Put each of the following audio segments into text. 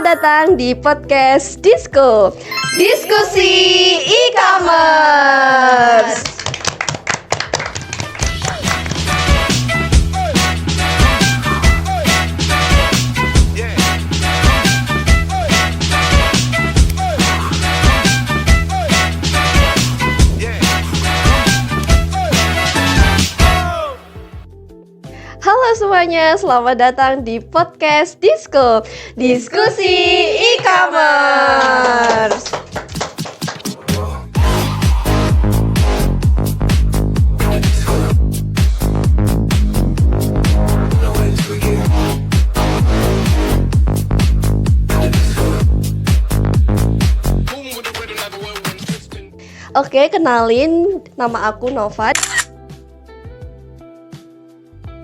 Selamat datang di podcast Disko, Diskusi E-commerce. Halo semuanya, selamat datang di podcast Disko, Diskusi E-commerce. Oke, kenalin, nama aku Nova.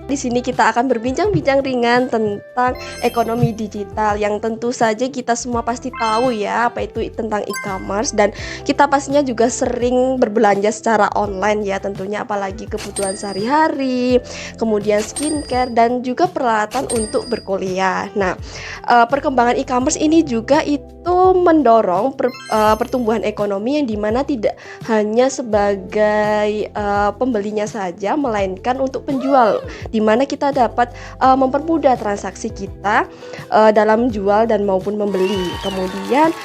Di sini kita akan berbincang-bincang ringan tentang ekonomi digital yang tentu saja kita semua pasti tahu ya apa itu tentang e-commerce, dan kita pastinya juga sering berbelanja secara online ya tentunya, apalagi kebutuhan sehari-hari, kemudian skincare dan juga peralatan untuk berkuliah. Nah, perkembangan e-commerce ini juga itu mendorong pertumbuhan ekonomi yang dimana tidak hanya sebagai pembelinya saja, melainkan untuk penjual, di mana kita dapat mempermudah transaksi kita dalam jual dan maupun membeli. Kemudian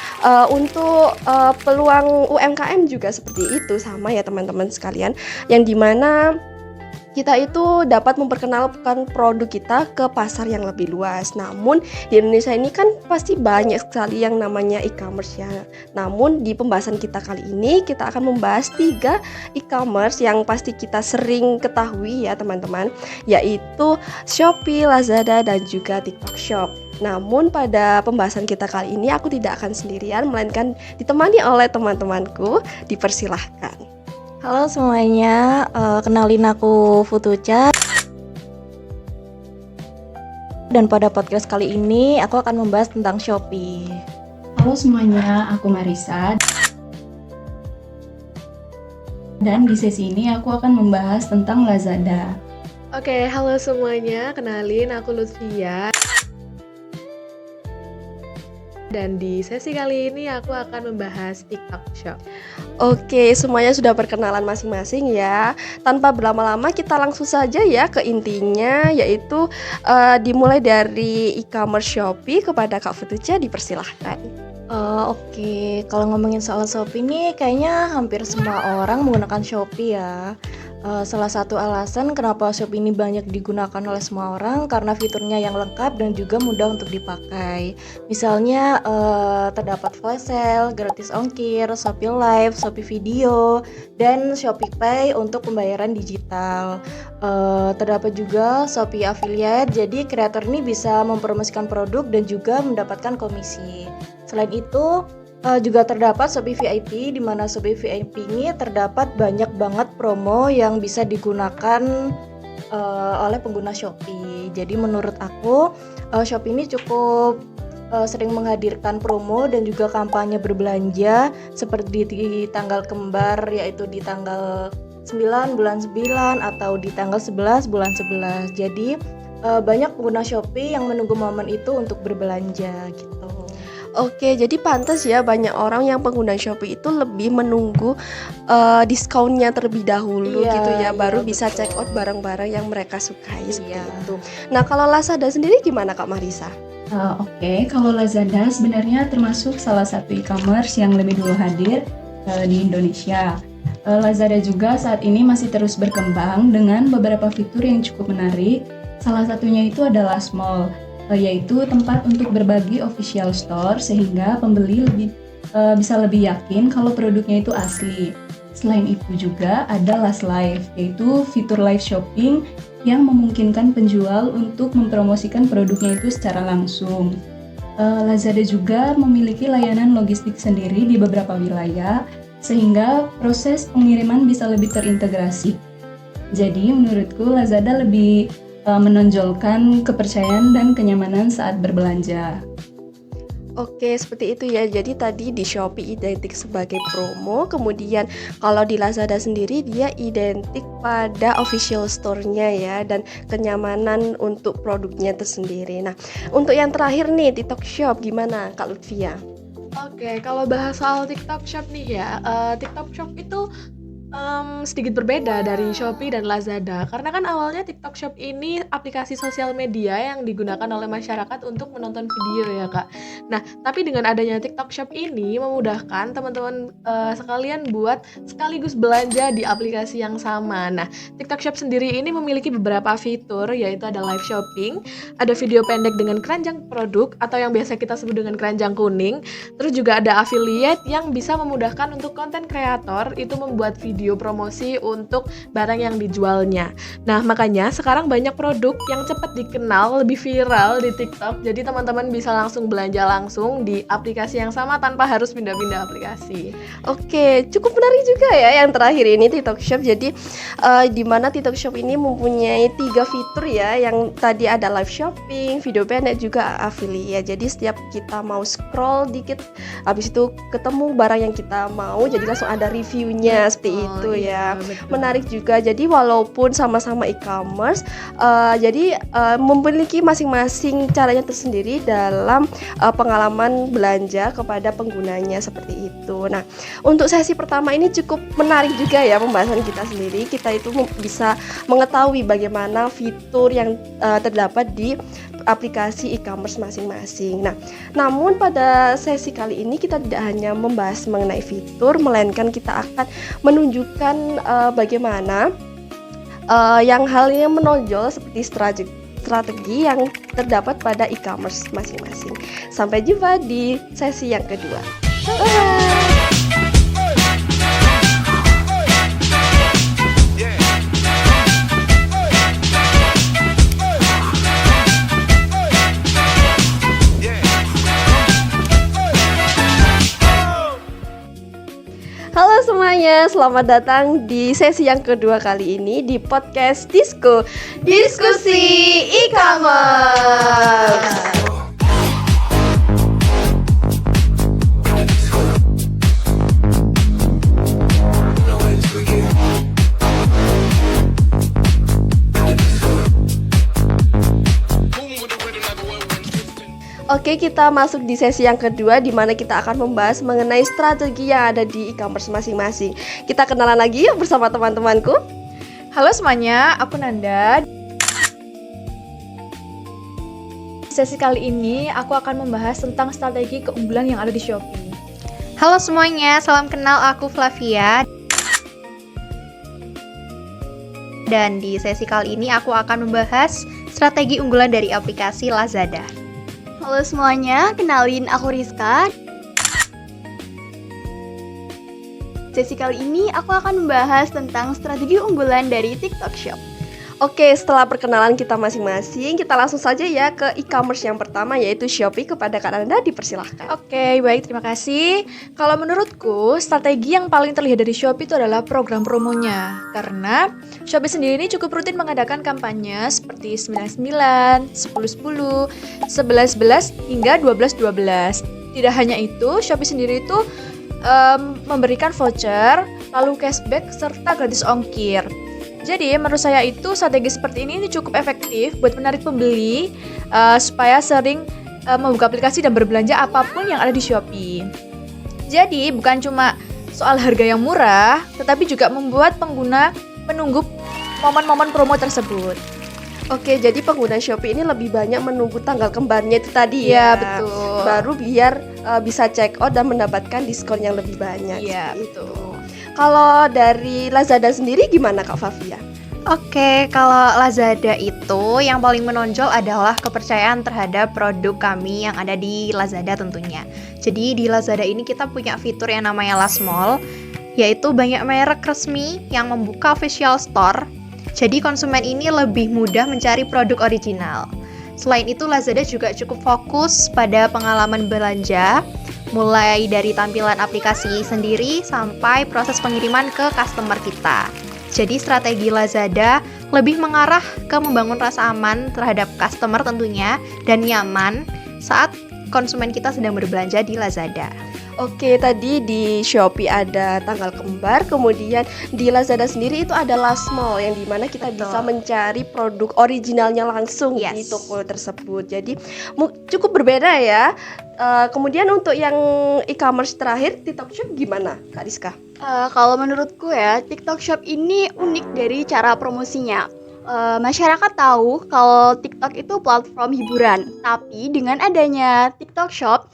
untuk peluang UMKM juga seperti itu, sama ya teman-teman sekalian, yang dimana kita itu dapat memperkenalkan produk kita ke pasar yang lebih luas. Namun di Indonesia ini kan pasti banyak sekali yang namanya e-commerce ya. Namun di pembahasan kita kali ini kita akan membahas 3 e-commerce yang pasti kita sering ketahui ya teman-teman, yaitu Shopee, Lazada dan juga TikTok Shop. Namun pada pembahasan kita kali ini aku tidak akan sendirian, melainkan ditemani oleh teman-temanku. Dipersilahkan. Halo semuanya, kenalin aku Futucha. Dan pada podcast kali ini aku akan membahas tentang Shopee. Halo semuanya, aku Marisa. Dan di sesi ini aku akan membahas tentang Lazada. Oke, halo semuanya, kenalin aku Lutfia. Dan di sesi kali ini aku akan membahas TikTok Shop. Oke, semuanya sudah perkenalan masing-masing ya. Tanpa berlama-lama kita langsung saja ya ke intinya, yaitu dimulai dari e-commerce Shopee. Kepada Kak Futucha dipersilahkan. Oke, kalau ngomongin soal Shopee ini kayaknya hampir semua orang menggunakan Shopee ya. Salah satu alasan kenapa Shopee ini banyak digunakan oleh semua orang karena fiturnya yang lengkap dan juga mudah untuk dipakai. Misalnya terdapat flash sale, gratis ongkir, Shopee Live, Shopee Video, dan Shopee Pay untuk pembayaran digital. Terdapat juga Shopee Affiliate, jadi kreator ini bisa mempromosikan produk dan juga mendapatkan komisi. Selain itu, juga terdapat Shopee VIP, di mana Shopee VIP ini terdapat banyak banget promo yang bisa digunakan oleh pengguna Shopee. Jadi menurut aku Shopee ini cukup sering menghadirkan promo dan juga kampanye berbelanja seperti di tanggal kembar, yaitu di tanggal 9 bulan 9 atau di tanggal 11 bulan 11. Jadi banyak pengguna Shopee yang menunggu momen itu untuk berbelanja gitu. Oke, jadi pantas ya banyak orang yang pengguna Shopee itu lebih menunggu diskonnya terlebih dahulu gitu ya, baru bisa check out barang-barang yang mereka sukai seperti itu. Nah, kalau Lazada sendiri gimana Kak Marisa? Oke, kalau Lazada sebenarnya termasuk salah satu e-commerce yang lebih dulu hadir di Indonesia. Lazada juga saat ini masih terus berkembang dengan beberapa fitur yang cukup menarik. Salah satunya itu adalah Small, yaitu tempat untuk berbagi official store sehingga pembeli bisa lebih yakin kalau produknya itu asli. Selain itu juga ada Last Live, yaitu fitur live shopping yang memungkinkan penjual untuk mempromosikan produknya itu secara langsung. Lazada juga memiliki layanan logistik sendiri di beberapa wilayah sehingga proses pengiriman bisa lebih terintegrasi. Jadi menurutku Lazada lebih menonjolkan kepercayaan dan kenyamanan saat berbelanja. Oke, seperti itu ya. Jadi tadi di Shopee identik sebagai promo, kemudian kalau di Lazada sendiri dia identik pada official store-nya ya dan kenyamanan untuk produknya tersendiri. Nah, untuk yang terakhir nih TikTok Shop gimana Kak Lutfia? Oke, kalau bahas soal TikTok Shop nih ya, TikTok Shop itu sedikit berbeda dari Shopee dan Lazada. Karena kan awalnya TikTok Shop ini aplikasi sosial media yang digunakan oleh masyarakat untuk menonton video ya, Kak. Nah, tapi dengan adanya TikTok Shop ini memudahkan teman-teman sekalian buat sekaligus belanja di aplikasi yang sama. Nah, TikTok Shop sendiri ini memiliki beberapa fitur, yaitu ada live shopping, ada video pendek dengan keranjang produk atau yang biasa kita sebut dengan keranjang kuning. Terus juga ada affiliate yang bisa memudahkan untuk konten kreator itu membuat video promosi untuk barang yang dijualnya. Nah, makanya sekarang banyak produk yang cepat dikenal, lebih viral di TikTok. Jadi teman-teman bisa langsung belanja langsung di aplikasi yang sama tanpa harus pindah-pindah aplikasi. Oke, cukup menarik juga ya yang terakhir ini TikTok Shop. Jadi di mana TikTok Shop ini mempunyai 3 fitur ya, yang tadi ada live shopping, video pendek juga affiliate. Jadi setiap kita mau scroll dikit, habis itu ketemu barang yang kita mau, jadi langsung ada reviewnya seperti itu ya. Betul. Menarik juga. Jadi walaupun sama-sama e-commerce, jadi memiliki masing-masing caranya tersendiri dalam pengalaman belanja kepada penggunanya seperti itu. Nah, untuk sesi pertama ini cukup menarik juga ya pembahasan kita sendiri. Kita itu bisa mengetahui bagaimana fitur yang terdapat di aplikasi e-commerce masing-masing. Nah, namun pada sesi kali ini kita tidak hanya membahas mengenai fitur, melainkan kita akan menunjukkan bagaimana yang halnya menonjol seperti strategi yang terdapat pada e-commerce masing-masing. Sampai jumpa di sesi yang kedua. Bye. Halo semuanya, selamat datang di sesi yang kedua kali ini di podcast Disko, Diskusi E-commerce. Oke, kita masuk di sesi yang kedua di mana kita akan membahas mengenai strategi yang ada di e-commerce masing-masing. Kita kenalan lagi yuk bersama teman-temanku. Halo semuanya, aku Nanda. Di sesi kali ini aku akan membahas tentang strategi keunggulan yang ada di Shopee. Halo semuanya, salam kenal, aku Flavia. Dan di sesi kali ini aku akan membahas strategi unggulan dari aplikasi Lazada. Halo semuanya, kenalin aku Rizka. Sesi kali ini aku akan membahas tentang strategi unggulan dari TikTok Shop. Oke, setelah perkenalan kita masing-masing, kita langsung saja ya ke e-commerce yang pertama, yaitu Shopee. Kepada Kak Nanda, dipersilahkan. Oke, baik, terima kasih. Kalau menurutku, strategi yang paling terlihat dari Shopee itu adalah program promonya. Karena Shopee sendiri ini cukup rutin mengadakan kampanye seperti 99, 10-10, 11-11, hingga 12-12. Tidak hanya itu, Shopee sendiri itu memberikan voucher, lalu cashback, serta gratis ongkir. Jadi menurut saya itu strategi seperti ini cukup efektif buat menarik pembeli supaya sering membuka aplikasi dan berbelanja apapun yang ada di Shopee. Jadi bukan cuma soal harga yang murah, tetapi juga membuat pengguna menunggu momen-momen promo tersebut. Oke, jadi pengguna Shopee ini lebih banyak menunggu tanggal kembarnya itu tadi Iya, ya. betul. Baru biar bisa check out dan mendapatkan diskon yang lebih banyak. Iya, seperti betul. itu. Kalau dari Lazada sendiri gimana Kak Fafia? Oke, kalau Lazada itu yang paling menonjol adalah kepercayaan terhadap produk kami yang ada di Lazada tentunya. Jadi di Lazada ini kita punya fitur yang namanya Last Mall, yaitu banyak merek resmi yang membuka official store. Jadi konsumen ini lebih mudah mencari produk original. Selain itu, Lazada juga cukup fokus pada pengalaman belanja, mulai dari tampilan aplikasi sendiri sampai proses pengiriman ke customer kita. Jadi strategi Lazada lebih mengarah ke membangun rasa aman terhadap customer tentunya dan nyaman saat konsumen kita sedang berbelanja di Lazada. Oke, tadi di Shopee ada tanggal kembar, kemudian di Lazada sendiri itu ada last mall yang dimana kita bisa mencari produk originalnya langsung di Yes. toko tersebut. Jadi cukup berbeda ya. Kemudian untuk yang e-commerce terakhir, TikTok Shop gimana, Kak Rizka? Kalau menurutku ya, TikTok Shop ini unik dari cara promosinya. Masyarakat tahu kalau TikTok itu platform hiburan, tapi dengan adanya TikTok Shop,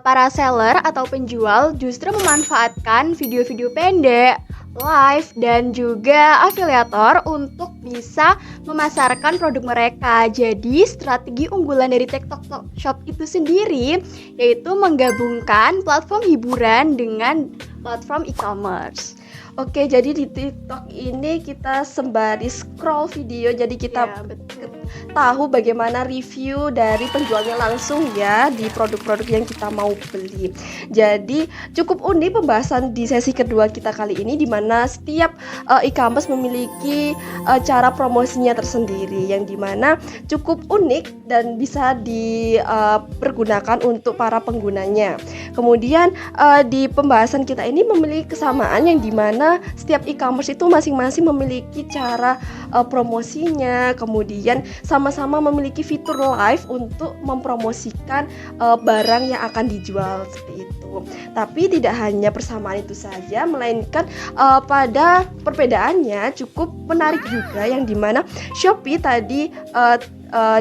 para seller atau penjual justru memanfaatkan video-video pendek, live, dan juga afiliator untuk bisa memasarkan produk mereka. Jadi strategi unggulan dari TikTok Shop itu sendiri yaitu menggabungkan platform hiburan dengan platform e-commerce. Oke, jadi di TikTok ini kita sembari scroll video, jadi kita tahu bagaimana review dari penjualnya langsung ya di produk-produk yang kita mau beli. Jadi cukup unik pembahasan di sesi kedua kita kali ini, di mana setiap e-commerce memiliki cara promosinya tersendiri yang dimana cukup unik dan bisa dipergunakan untuk para penggunanya. Kemudian di pembahasan kita ini memiliki kesamaan yang dimana setiap e-commerce itu masing-masing memiliki cara promosinya, kemudian sama-sama memiliki fitur live untuk mempromosikan barang yang akan dijual seperti itu. Tapi tidak hanya persamaan itu saja, melainkan pada perbedaannya cukup menarik juga, yang dimana Shopee tadi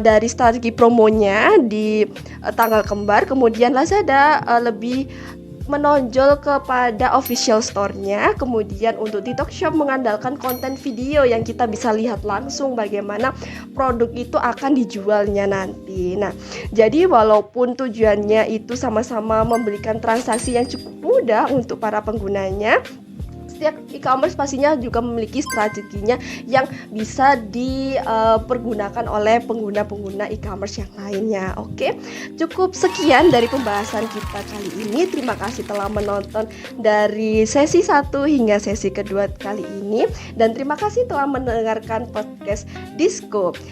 dari strategi promonya di tanggal kembar, kemudian Lazada lebih menonjol kepada official store-nya. Kemudian untuk TikTok Shop mengandalkan konten video yang kita bisa lihat langsung bagaimana produk itu akan dijualnya nanti. Nah, jadi walaupun tujuannya itu sama-sama memberikan transaksi yang cukup mudah untuk para penggunanya, setiap e-commerce pastinya juga memiliki strateginya yang bisa dipergunakan oleh pengguna-pengguna e-commerce yang lainnya. Oke, cukup sekian dari pembahasan kita kali ini. Terima kasih telah menonton dari sesi 1 hingga sesi kedua kali ini, dan terima kasih telah mendengarkan podcast Diskusi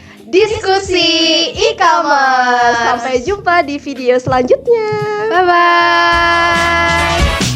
e-commerce. Sampai jumpa di video selanjutnya. Bye-bye!